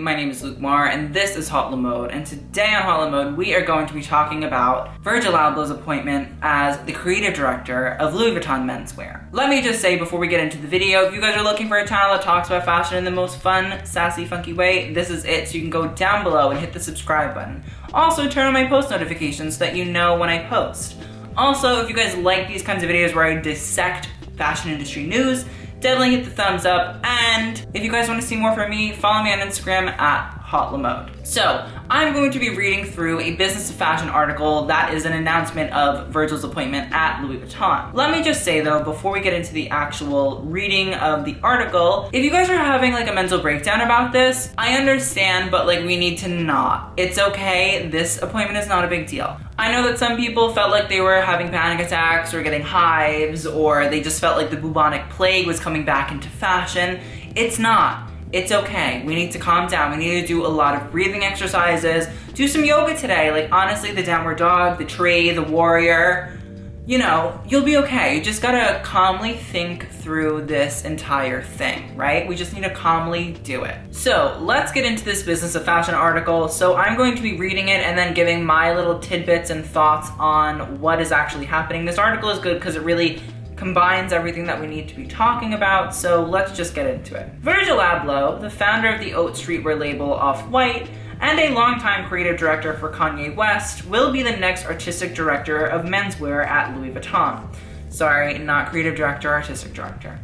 my name is Luke Marr, and this is Hot Lamode, and today on Hot Lamode, we are going to be talking about Virgil Abloh's appointment as the creative director of Louis Vuitton menswear. Let me just say before we get into the video, if you guys are looking for a channel that talks about fashion in the most fun, sassy, funky way, this is it, so you can go down below and hit the subscribe button. Also, turn on my post notifications so that you know when I post. Also, if you guys like these kinds of videos where I dissect fashion industry news, definitely hit the thumbs up, and if you guys want to see more from me, follow me on Instagram at Hot Lamode. So, I'm going to be reading through a business of fashion article that is an announcement of Virgil's appointment at Louis Vuitton. Let me just say though, before we get into the actual reading of the article, if you guys are having like a mental breakdown about this, I understand, but like we need to not. It's okay, this appointment is not a big deal. I know that some people felt like they were having panic attacks or getting hives, or they just felt like the bubonic plague was coming back into fashion. It's not. It's okay. We need to calm down. We need to do a lot of breathing exercises. Do some yoga today. Like honestly, the downward dog, the tree, the warrior, you know, you'll be okay. You just gotta calmly think through this entire thing, right? We just need to calmly do it. So let's get into this business of fashion article. So I'm going to be reading it and then giving my little tidbits and thoughts on what is actually happening. This article is good because it really combines everything that we need to be talking about, so let's just get into it. Virgil Abloh, the founder of the haute streetwear label Off-White, and a longtime creative director for Kanye West, will be the next artistic director of menswear at Louis Vuitton. Sorry, not creative director, artistic director.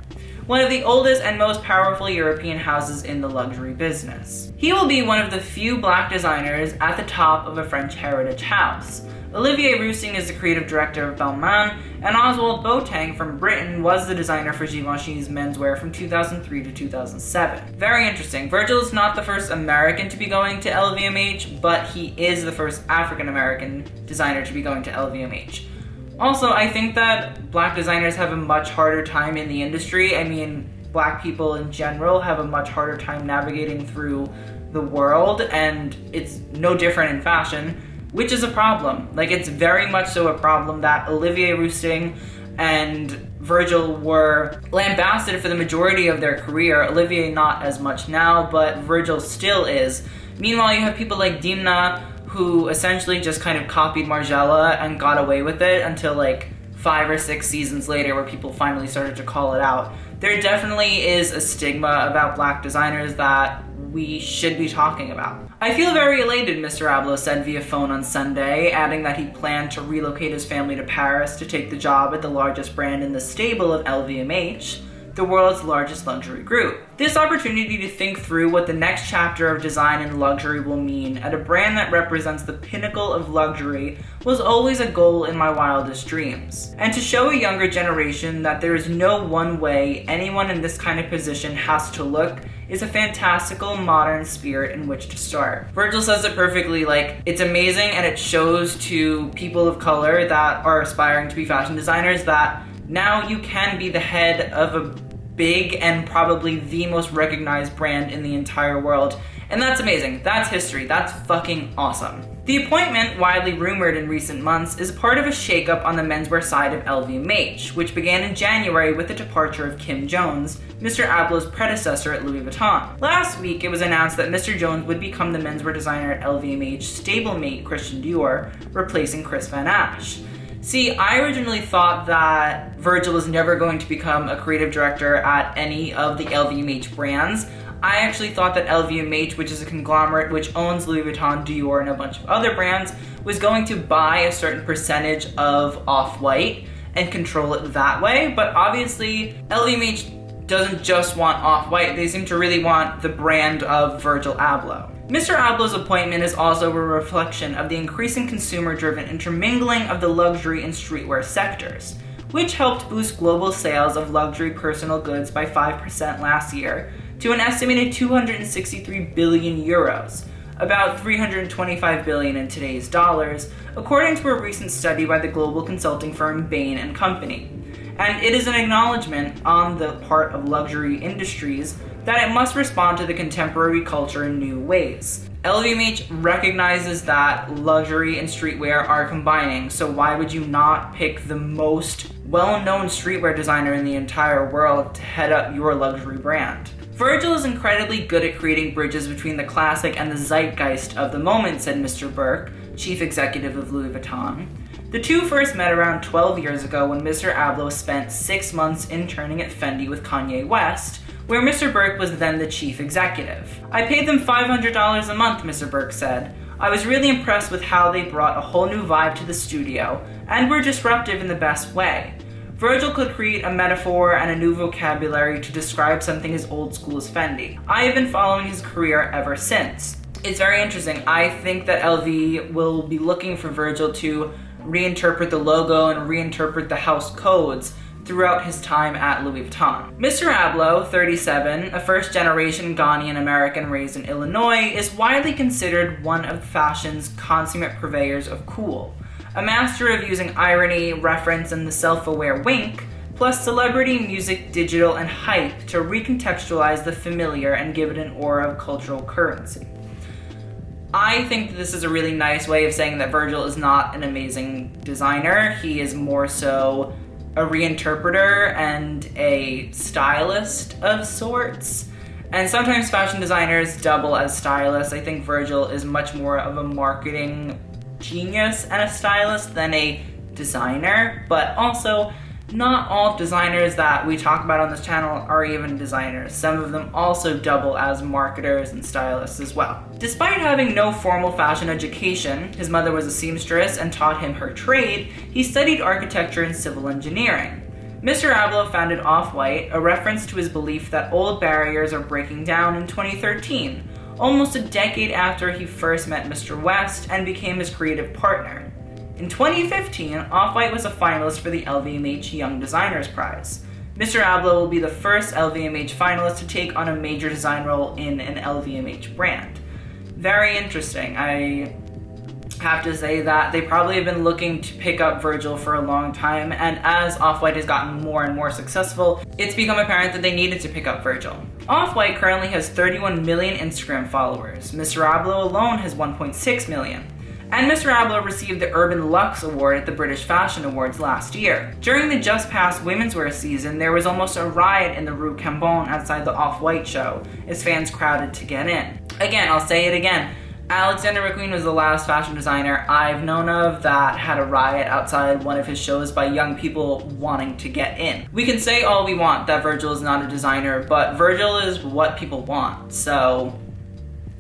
One of the oldest and most powerful European houses in the luxury business. He will be one of the few black designers at the top of a French heritage house. Olivier Rousteing is the creative director of Balmain, and Oswald Boateng from Britain was the designer for Givenchy's menswear from 2003 to 2007. Very interesting. Virgil is not the first American to be going to LVMH, but he is the first African-American designer to be going to LVMH. Also, I think that black designers have a much harder time in the industry. I mean, black people in general have a much harder time navigating through the world, and it's no different in fashion, which is a problem. Like, it's very much so a problem that Olivier Rousteing and Virgil were lambasted for the majority of their career. Olivier not as much now, but Virgil still is. Meanwhile, you have people like Demna, who essentially just kind of copied Margiela and got away with it until like 5 or 6 seasons later where people finally started to call it out. There definitely is a stigma about black designers that we should be talking about. I feel very elated, Mr. Abloh said via phone on Sunday, adding that he planned to relocate his family to Paris to take the job at the largest brand in the stable of LVMH, the world's largest luxury group. This opportunity to think through what the next chapter of design and luxury will mean at a brand that represents the pinnacle of luxury was always a goal in my wildest dreams. And to show a younger generation that there is no one way anyone in this kind of position has to look is a fantastical modern spirit in which to start. Virgil says it perfectly, like, it's amazing and it shows to people of color that are aspiring to be fashion designers that now you can be the head of a big and probably the most recognized brand in the entire world. And that's amazing. That's history. That's fucking awesome. The appointment, widely rumored in recent months, is part of a shakeup on the menswear side of LVMH, which began in January with the departure of Kim Jones, Mr. Abloh's predecessor at Louis Vuitton. Last week, it was announced that Mr. Jones would become the menswear designer at LVMH stablemate Christian Dior, replacing Chris Van Ash. See, I originally thought that Virgil was never going to become a creative director at any of the LVMH brands. I actually thought that LVMH, which is a conglomerate which owns Louis Vuitton, Dior, and a bunch of other brands, was going to buy a certain percentage of Off-White and control it that way. But obviously, LVMH doesn't just want Off-White, they seem to really want the brand of Virgil Abloh. Mr. Abloh's appointment is also a reflection of the increasing consumer-driven intermingling of the luxury and streetwear sectors, which helped boost global sales of luxury personal goods by 5% last year to an estimated 263 billion euros, about 325 billion in today's dollars, according to a recent study by the global consulting firm Bain & Company. And it is an acknowledgement on the part of luxury industries that it must respond to the contemporary culture in new ways. LVMH recognizes that luxury and streetwear are combining, so why would you not pick the most well-known streetwear designer in the entire world to head up your luxury brand? "Virgil is incredibly good at creating bridges between the classic and the zeitgeist of the moment," said Mr. Burke, chief executive of Louis Vuitton. The two first met around 12 years ago when Mr. Abloh spent 6 months interning at Fendi with Kanye West, where Mr. Burke was then the chief executive. "I paid them $500 a month," Mr. Burke said. "I was really impressed with how they brought a whole new vibe to the studio, and were disruptive in the best way. Virgil could create a metaphor and a new vocabulary to describe something as old school as Fendi. I have been following his career ever since." It's very interesting. I think that LV will be looking for Virgil to reinterpret the logo and reinterpret the house codes throughout his time at Louis Vuitton. Mr. Abloh, 37, a first-generation Ghanaian American raised in Illinois, is widely considered one of fashion's consummate purveyors of cool. A master of using irony, reference, and the self-aware wink, plus celebrity, music, digital, and hype to recontextualize the familiar and give it an aura of cultural currency. I think this is a really nice way of saying that Virgil is not an amazing designer. He is more so a reinterpreter and a stylist of sorts. And sometimes fashion designers double as stylists. I think Virgil is much more of a marketing genius and a stylist than a designer, but also not all designers that we talk about on this channel are even designers. Some of them also double as marketers and stylists as well. Despite having no formal fashion education, his mother was a seamstress and taught him her trade, he studied architecture and civil engineering. Mr. Abloh founded Off-White, a reference to his belief that old barriers are breaking down, in 2013, almost a decade after he first met Mr. West and became his creative partner. In 2015, Off-White was a finalist for the LVMH Young Designers Prize. Mr. Abloh will be the first LVMH finalist to take on a major design role in an LVMH brand. Very interesting. I have to say that they probably have been looking to pick up Virgil for a long time, and as Off-White has gotten more and more successful, it's become apparent that they needed to pick up Virgil. Off-White currently has 31 million Instagram followers. Mr. Abloh alone has 1.6 million. And Mr. Abloh received the Urban Luxe Award at the British Fashion Awards last year. During the just past women's wear season, there was almost a riot in the Rue Cambon outside the Off-White show, as fans crowded to get in. Again, I'll say it again, Alexander McQueen was the last fashion designer I've known of that had a riot outside one of his shows by young people wanting to get in. We can say all we want that Virgil is not a designer, but Virgil is what people want, so...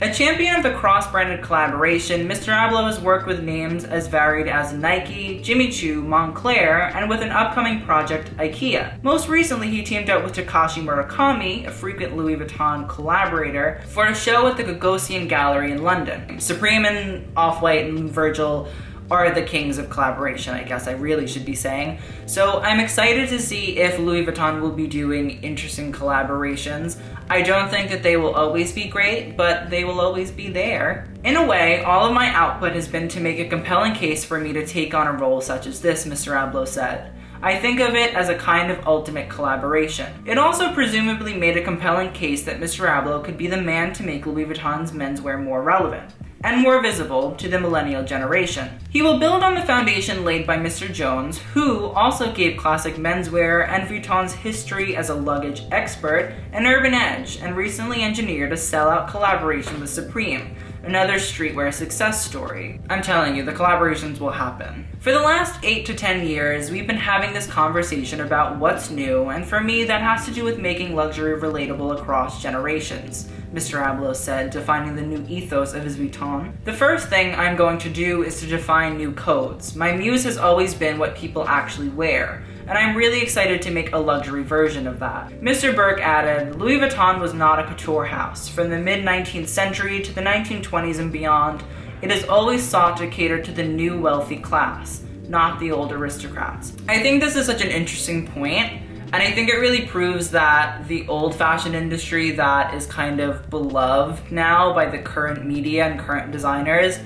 A champion of the cross-branded collaboration, Mr. Abloh has worked with names as varied as Nike, Jimmy Choo, Moncler, and with an upcoming project, IKEA. Most recently, he teamed up with Takashi Murakami, a frequent Louis Vuitton collaborator, for a show at the Gagosian Gallery in London. Supreme and Off-White and Virgil are the kings of collaboration, I guess I really should be saying. So I'm excited to see if Louis Vuitton will be doing interesting collaborations. I don't think that they will always be great, but they will always be there. In a way, all of my output has been to make a compelling case for me to take on a role such as this, Mr. Abloh said. I think of it as a kind of ultimate collaboration. It also presumably made a compelling case that Mr. Abloh could be the man to make Louis Vuitton's menswear more relevant and more visible to the millennial generation. He will build on the foundation laid by Mr. Jones, who also gave classic menswear and Vuitton's history as a luggage expert an urban edge, and recently engineered a sellout collaboration with Supreme, another streetwear success story. I'm telling you, the collaborations will happen. For the last 8 to 10 years, we've been having this conversation about what's new, and for me, that has to do with making luxury relatable across generations, Mr. Abloh said, defining the new ethos of his Vuitton. The first thing I'm going to do is to define new codes. My muse has always been what people actually wear, and I'm really excited to make a luxury version of that. Mr. Burke added, Louis Vuitton was not a couture house. From the mid-19th century to the 1920s and beyond, it has always sought to cater to the new wealthy class, not the old aristocrats. I think this is such an interesting point, and I think it really proves that the old fashion industry that is kind of beloved now by the current media and current designers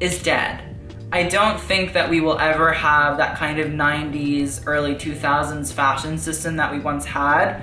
is dead. I don't think that we will ever have that kind of 90s, early 2000s fashion system that we once had.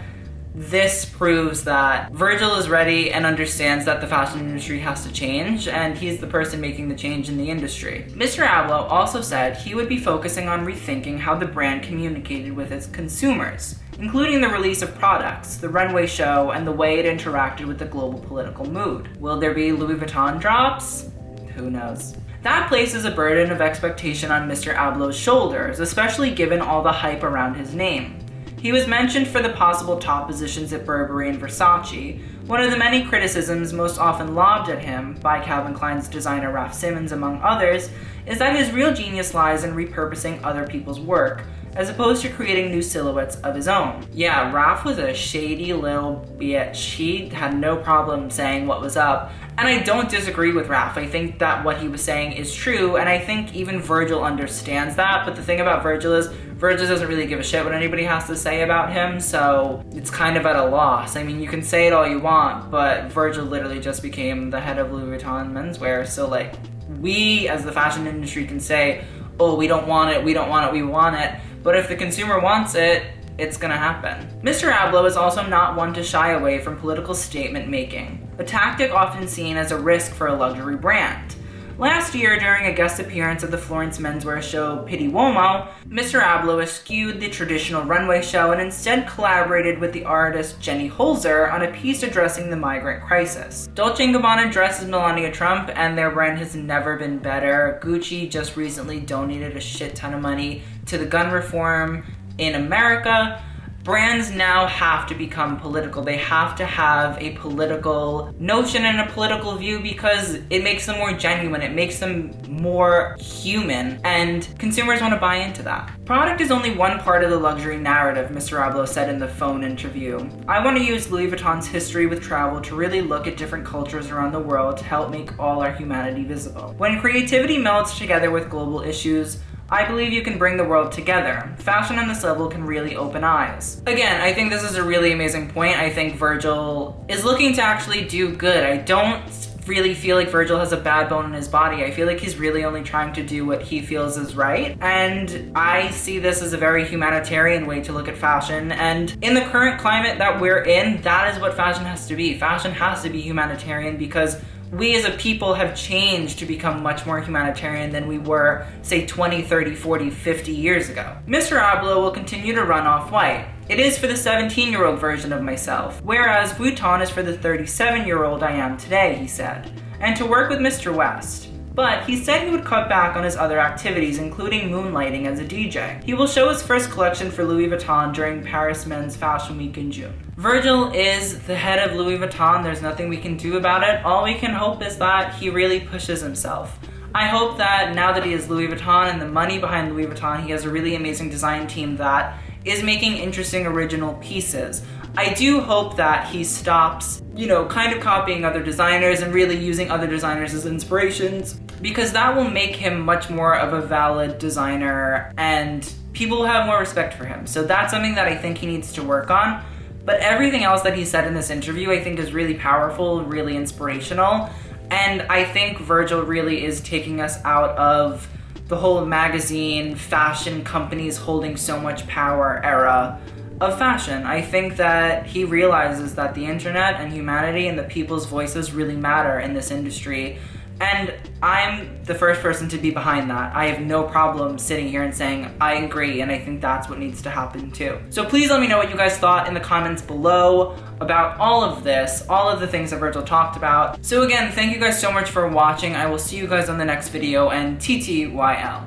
This proves that Virgil is ready and understands that the fashion industry has to change, and he's the person making the change in the industry. Mr. Abloh also said he would be focusing on rethinking how the brand communicated with its consumers. including the release of products, the runway show, and the way it interacted with the global political mood. Will there be Louis Vuitton drops? Who knows? That places a burden of expectation on Mr. Abloh's shoulders, especially given all the hype around his name. He was mentioned for the possible top positions at Burberry and Versace. One of the many criticisms most often lobbed at him, by Calvin Klein's designer Raf Simons among others, is that his real genius lies in repurposing other people's work, as opposed to creating new silhouettes of his own. Yeah, Raf was a shady little bitch. He had no problem saying what was up, and I don't disagree with Raf. I think that what he was saying is true, and I think even Virgil understands that, but the thing about Virgil is, Virgil doesn't really give a shit what anybody has to say about him, so it's kind of at a loss. I mean, you can say it all you want, but Virgil literally just became the head of Louis Vuitton menswear, so like, we as the fashion industry can say, oh, we don't want it, we don't want it, we want it, but if the consumer wants it, it's gonna happen. Mr. Abloh is also not one to shy away from political statement making, a tactic often seen as a risk for a luxury brand. Last year, during a guest appearance at the Florence menswear show Pitti Uomo, Mr. Abloh eschewed the traditional runway show and instead collaborated with the artist Jenny Holzer on a piece addressing the migrant crisis. Dolce & Gabbana dresses Melania Trump, and their brand has never been better. Gucci just recently donated a shit ton of money to the gun reform in America. Brands now have to become political. They have to have a political notion and a political view because it makes them more genuine, it makes them more human, and consumers want to buy into that. Product is only one part of the luxury narrative, Mr. Abloh said in the phone interview. I want to use Louis Vuitton's history with travel to really look at different cultures around the world to help make all our humanity visible. When creativity melts together with global issues, I believe you can bring the world together. Fashion on this level can really open eyes. Again, I think this is a really amazing point. I think Virgil is looking to actually do good. I don't really feel like Virgil has a bad bone in his body. I feel like he's really only trying to do what he feels is right. And I see this as a very humanitarian way to look at fashion. And in the current climate that we're in, that is what fashion has to be. Fashion has to be humanitarian because we as a people have changed to become much more humanitarian than we were, say, 20, 30, 40, 50 years ago. Mr. Abloh will continue to run Off-White. It is for the 17-year-old version of myself, whereas Vuitton is for the 37-year-old I am today, he said, and to work with Mr. West. But he said he would cut back on his other activities, including moonlighting as a DJ. He will show his first collection for Louis Vuitton during Paris Men's Fashion Week in June. Virgil is the head of Louis Vuitton. There's nothing we can do about it. All we can hope is that he really pushes himself. I hope that now that he has Louis Vuitton and the money behind Louis Vuitton, he has a really amazing design team that is making interesting original pieces. I do hope that he stops, kind of copying other designers and really using other designers as inspirations, because that will make him much more of a valid designer and people will have more respect for him. So that's something that I think he needs to work on. But everything else that he said in this interview I think is really powerful, really inspirational. And I think Virgil really is taking us out of the whole magazine, fashion companies holding so much power era of fashion. I think that he realizes that the internet and humanity and the people's voices really matter in this industry. And I'm the first person to be behind that. I have no problem sitting here and saying, I agree, and I think that's what needs to happen too. So please let me know what you guys thought in the comments below about all of this, all of the things that Virgil talked about. So again, thank you guys so much for watching. I will see you guys on the next video, and TTYL.